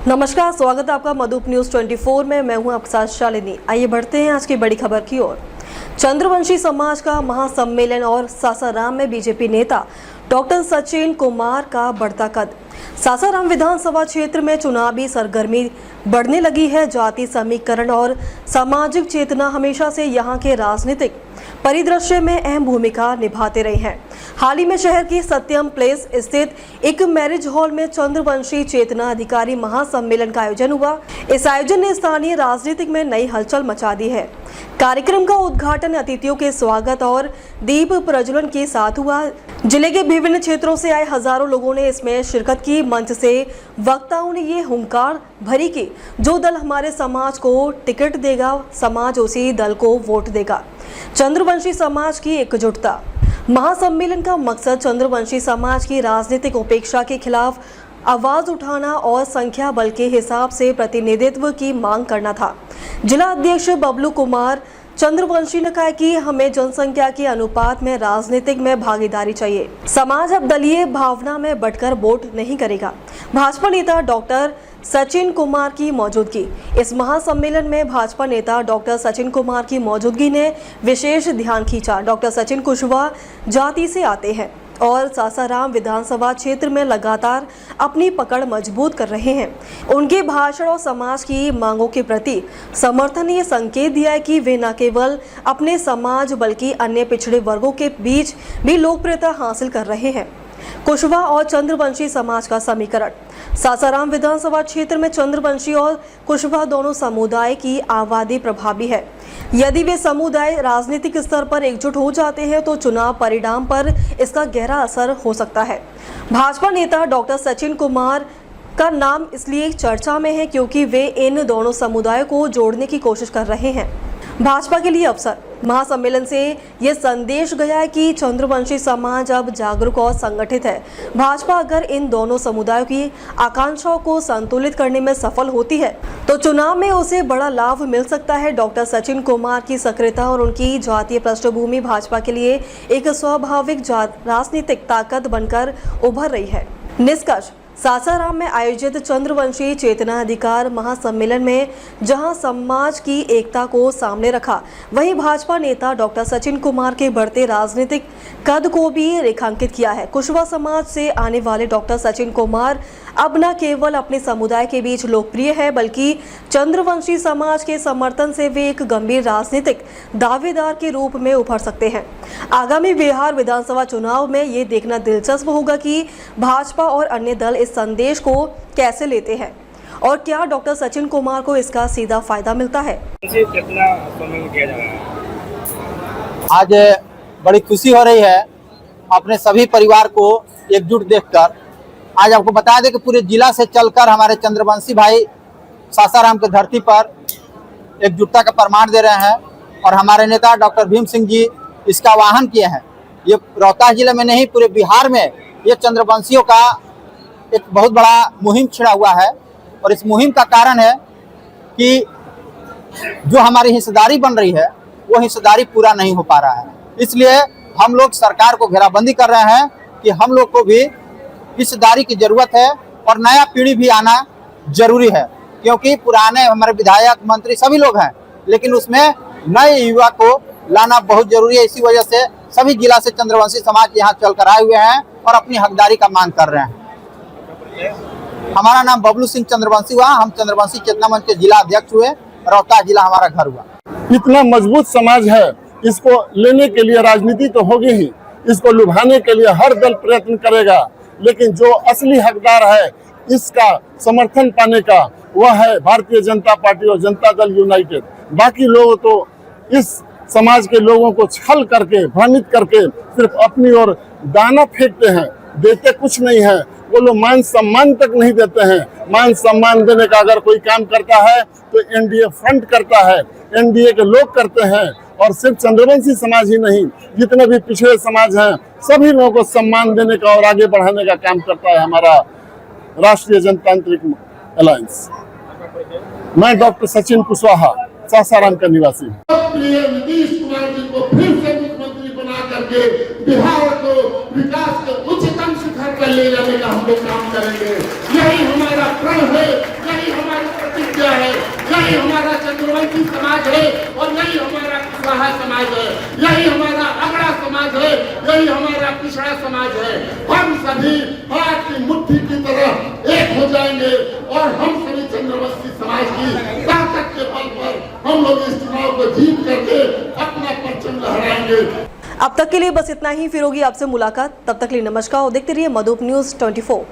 नमस्कार, स्वागत है आपका मधुप न्यूज 24 में। मैं हूं आपके साथ शालिनी। आइए बढ़ते हैं आज की बड़ी खबर की ओर। चंद्रवंशी समाज का महासम्मेलन और सासाराम में बीजेपी नेता डॉक्टर सचिन कुमार का बढ़ता कद। सासाराम विधानसभा क्षेत्र में चुनावी सरगर्मी बढ़ने लगी है। जाति समीकरण और सामाजिक चेतना हमेशा से यहां के राजनीतिक परिदृश्य में अहम भूमिका निभाते रहे हैं। हाल ही में शहर की सत्यम प्लेस स्थित एक मैरिज हॉल में चंद्रवंशी चेतना अधिकारी महासम्मेलन का आयोजन हुआ। इस आयोजन ने स्थानीय राजनीतिक में नई हलचल मचा दी है। कार्यक्रम का उद्घाटन अतिथियों के स्वागत और दीप प्रज्वलन के साथ हुआ। जिले के विभिन्न क्षेत्रों से आए हजारों लोगों ने इसमें शिरकत की। मंच से वक्ताओं ने ये हुंकार भरी कि जो दल हमारे समाज को टिकट देगा, समाज उसी दल को वोट देगा। चंद्रवंशी समाज की एकजुटता। महासम्मेलन का मकसद चंद्रवंशी समाज की राजनीतिक उपेक्षा के खिलाफ आवाज उठाना और संख्या बल के हिसाब से प्रतिनिधित्व की मांग करना था। जिला अध्यक्ष बबलू कुमार चंद्रवंशी ने कहा कि हमें जनसंख्या के अनुपात में राजनीतिक में भागीदारी चाहिए। समाज अब दलीय भावना में बंटकर वोट नहीं करेगा। भाजपा नेता डॉक्टर सचिन कुमार की मौजूदगी। इस महासम्मेलन में भाजपा नेता डॉक्टर सचिन कुमार की मौजूदगी ने विशेष ध्यान खींचा। डॉक्टर सचिन कुशवाहा जाति से आते हैं और सासाराम विधानसभा क्षेत्र में लगातार अपनी पकड़ मजबूत कर रहे हैं। उनके भाषण और समाज की मांगों के प्रति समर्थन ने संकेत दिया है कि वे न केवल अपने समाज बल्कि अन्य पिछड़े वर्गों के बीच भी लोकप्रियता हासिल कर रहे हैं। कुशवाहा और चंद्रवंशी समाज का समीकरण। सासाराम विधानसभा क्षेत्र में चंद्रवंशी और कुशवाहा दोनों समुदाय की आबादी प्रभावी है। यदि वे समुदाय राजनीतिक स्तर पर एकजुट हो जाते हैं तो चुनाव परिणाम पर इसका गहरा असर हो सकता है। भाजपा नेता डॉक्टर सचिन कुमार का नाम इसलिए चर्चा में है क्योंकि वे इन दोनों समुदायों को जोड़ने की कोशिश कर रहे हैं। भाजपा के लिए अवसर। महासम्मेलन से ये संदेश गया है कि चंद्रवंशी समाज अब जागरूक और संगठित है। भाजपा अगर इन दोनों समुदायों की आकांक्षाओं को संतुलित करने में सफल होती है तो चुनाव में उसे बड़ा लाभ मिल सकता है। डॉक्टर सचिन कुमार की सक्रियता और उनकी जातीय पृष्ठभूमि भाजपा के लिए एक स्वाभाविक राजनीतिक ताकत बनकर उभर रही है। निष्कर्ष। सासाराम में आयोजित चंद्रवंशी चेतना अधिकार महासम्मेलन में जहां समाज की एकता को सामने रखा, वहीं भाजपा नेता डॉक्टर सचिन कुमार के बढ़ते राजनीतिक कद को भी रेखांकित किया है। कुशवाहा समाज से आने वाले डॉक्टर सचिन कुमार अब न केवल अपने समुदाय के बीच लोकप्रिय है बल्कि चंद्रवंशी समाज के समर्थन से वे एक गंभीर राजनीतिक दावेदार के रूप में उभर सकते हैं। आगामी बिहार विधानसभा चुनाव में ये देखना दिलचस्प होगा कि भाजपा और अन्य दल इस संदेश को कैसे लेते हैं और क्या डॉक्टर सचिन कुमार को इसका सीधा फायदा मिलता है। आज बड़ी खुशी हो रही है अपने सभी परिवार को एकजुट देखकर। आज आपको बता दें कि पूरे जिला से चलकर हमारे चंद्रवंशी भाई सासाराम की धरती पर एकजुटता का प्रमाण दे रहे हैं और हमारे नेता डॉक्टर भीम सिंह जी इसका आह्वान किए हैं। ये रोहतास जिले में नहीं पूरे बिहार में ये चंद्रवंशियों का एक बहुत बड़ा मुहिम छिड़ा हुआ है और इस मुहिम का कारण है कि जो हमारी हिस्सेदारी बन रही है वो हिस्सेदारी पूरा नहीं हो पा रहा है। इसलिए हम लोग सरकार को घेराबंदी कर रहे हैं कि हम लोग को भी हिस्सेदारी की जरूरत है और नया पीढ़ी भी आना जरूरी है, क्योंकि पुराने हमारे विधायक मंत्री सभी लोग हैं लेकिन उसमें नए युवा को लाना बहुत जरूरी है। इसी वजह से सभी जिला से चंद्रवंशी समाज यहाँ चलकर आए हुए हैं और अपनी हकदारी का मांग कर रहे हैं। हमारा नाम बबलू सिंह चंद्रवंशी हुआ। हम चंद्रवंशी चेतना मंच के जिला अध्यक्ष हुए। रोहतास जिला हमारा घर हुआ। इतना मजबूत समाज है, इसको लेने के लिए राजनीति तो होगी ही, इसको लुभाने के लिए हर दल प्रयत्न करेगा, लेकिन जो असली हकदार है इसका समर्थन पाने का वह है भारतीय जनता पार्टी और जनता दल यूनाइटेड। बाकी लोग तो इस समाज के लोगों को छल करके भ्रमित करके सिर्फ अपनी ओर दाना फेंकते हैं, देते कुछ नहीं है। वो लोग मान सम्मान तक नहीं देते हैं। मान सम्मान देने का अगर कोई काम करता है तो एनडीए फ्रंट करता है, एनडीए के लोग करते हैं। और सिर्फ चंद्रवंशी समाज ही नहीं, जितने भी पिछड़े समाज हैं सभी लोगों को सम्मान देने का और आगे बढ़ाने का काम करता है हमारा राष्ट्रीय जनतांत्रिक अलायंस। मैं डॉक्टर सचिन कुशवाहा, सासाराम का निवासी। नीतीश कुमार जी को फिर से मुख्यमंत्री बना करके बिहार को विकास के उच्चतम शिखर पर ले जाने का हम लोग काम करेंगे। यही हमारा प्रण है। समाज है, यही हमारा अगड़ा समाज है, यही हमारा पिछड़ा समाज है। हम सभी हाथ की मुट्ठी की तरह एक हो जाएंगे और हम सभी चंद्रवंशी समाज की ताकत के बल पर हम लोग इस चुनाव को जीत करके अपना परचम लहराएंगे। अब तक के लिए बस इतना ही, फिर होगी आपसे मुलाकात। तब तक के लिए नमस्कार और देखते रहिए मधुप न्यूज़ 24।